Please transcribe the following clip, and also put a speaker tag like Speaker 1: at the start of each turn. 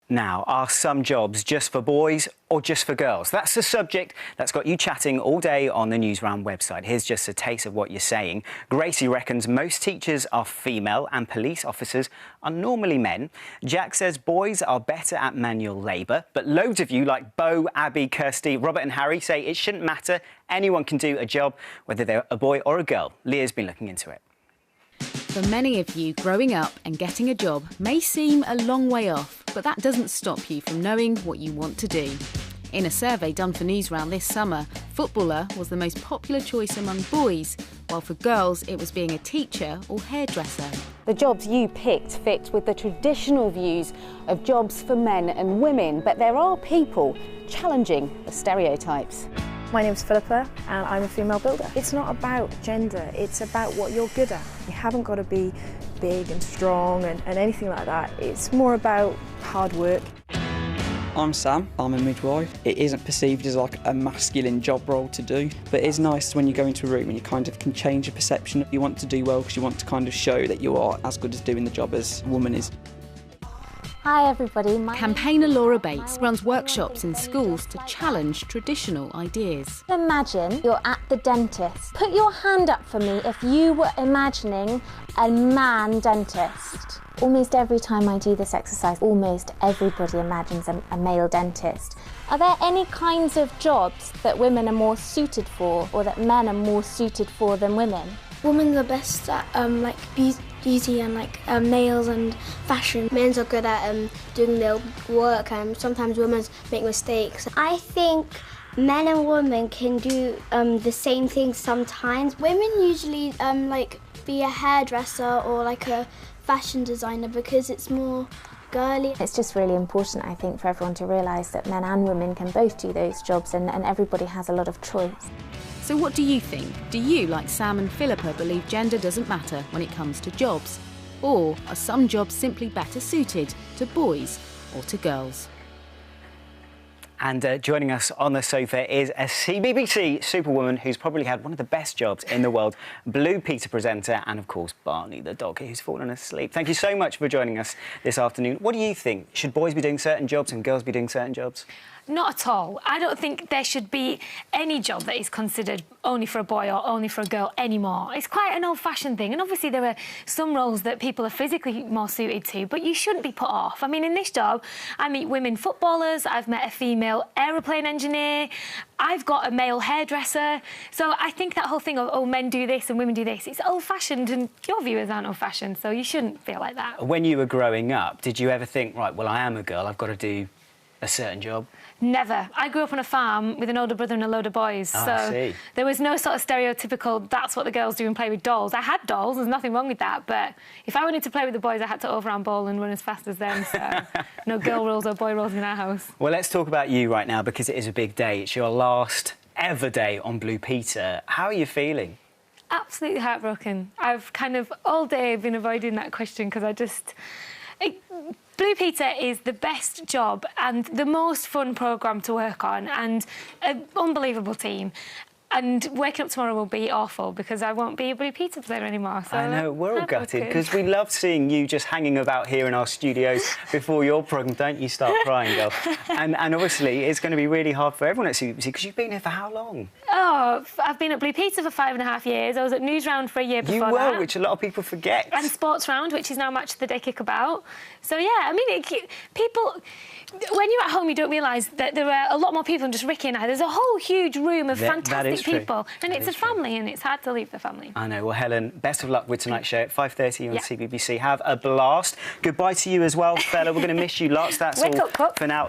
Speaker 1: Now, are some jobs just for boys or just for girls? That's the subject that's got you chatting all day on the Newsround website. Here's just a taste of what you're saying. Gracie reckons most teachers are female and police officers are normally men. Jack says boys are better at manual labour. But loads of you, like Bo, Abby, Kirsty, Robert and Harry, say it shouldn't matter. Anyone can do a job, whether they're a boy or a girl. Leah's been looking into it.
Speaker 2: For many of you, growing up and getting a job may seem a long way off, but that doesn't stop you from knowing what you want to do. In a survey done for Newsround this summer, footballer was the most popular choice among boys, while for girls it was being a teacher or hairdresser.
Speaker 3: The jobs you picked fit with the traditional views of jobs for men and women, but there are people challenging the stereotypes.
Speaker 4: My name's Philippa and I'm a female builder. It's not about gender, it's about what you're good at. You haven't got to be big and strong and anything like that. It's more about hard work.
Speaker 5: I'm Sam, I'm a midwife. It isn't perceived as like a masculine job role to do, but it's nice when you go into a room and you kind of can change your perception. You want to do well because you want to kind of show that you are as good as doing the job as a woman is.
Speaker 6: Hi everybody.
Speaker 2: Campaigner Laura Bates runs workshops in schools to challenge traditional ideas.
Speaker 6: Imagine you're at the dentist. Put your hand up for me if you were imagining a man dentist. Almost every time I do this exercise, almost everybody imagines a male dentist. Are there any kinds of jobs that women are more suited for or that men are more suited for than women?
Speaker 7: Women are best at like beauty and like nails and fashion. Men are good at doing their work, and sometimes women make mistakes.
Speaker 8: I think men and women can do the same thing sometimes.
Speaker 7: Women usually like be a hairdresser or like a fashion designer because it's more girly.
Speaker 6: It's just really important, I think, for everyone to realise that men and women can both do those jobs and everybody has a lot of choice.
Speaker 2: So what do you think? Do you, like Sam and Philippa, believe gender doesn't matter when it comes to jobs? Or are some jobs simply better suited to boys or to girls?
Speaker 1: And joining us on the sofa is a CBBC superwoman who's probably had one of the best jobs in the world, Blue Peter presenter, and of course Barney the dog who's fallen asleep. Thank you so much for joining us this afternoon. What do you think? Should boys be doing certain jobs and girls be doing certain jobs?
Speaker 9: Not at all. I don't think there should be any job that is considered only for a boy or only for a girl anymore. It's quite an old-fashioned thing, and obviously there are some roles that people are physically more suited to, but you shouldn't be put off. I mean, in this job, I meet women footballers, I've met a female aeroplane engineer, I've got a male hairdresser. So I think that whole thing of, oh, men do this and women do this, it's old-fashioned, and your viewers aren't old-fashioned, so you shouldn't feel like that.
Speaker 1: When you were growing up, did you ever think, right, well, I am a girl, I've got to do a certain job?
Speaker 9: Never. I grew up on a farm with an older brother and a load of boys, so there was no sort of stereotypical, that's what the girls do and play with dolls. I had dolls, there's nothing wrong with that, but if I wanted to play with the boys, I had to overhand ball and run as fast as them, so no girl rules or boy rules in our house.
Speaker 1: Well, let's talk about you right now, because it is a big day. It's your last ever day on Blue Peter. How are you feeling?
Speaker 9: Absolutely heartbroken. I've kind of all day been avoiding that question because I just... Blue Peter is the best job and the most fun programme to work on, and an unbelievable team. And waking up tomorrow will be awful because I won't be a Blue Peter player anymore. So
Speaker 1: I know, we're all gutted because we love seeing you just hanging about here in our studios before your programme. Don't you start crying, girl. And obviously it's going to be really hard for everyone at CBBC because you've been here for how long?
Speaker 9: Oh, I've been at Blue Peter for 5.5 years. I was at Newsround for a year before that.
Speaker 1: You were, which a lot of people forget.
Speaker 9: And Sports Round, which is now Match of the Day Kickabout. So, yeah, I mean, people... When you're at home, you don't realise that there are a lot more people than just Ricky and I. There's a whole huge room of fantastic people. And it's a family, and it's hard to leave the family. I
Speaker 1: know. Well, Helen, best of luck with tonight's show at 5:30 on CBBC. Have a blast. Goodbye to you as well, fella. We're going to miss you lots. That's all for now.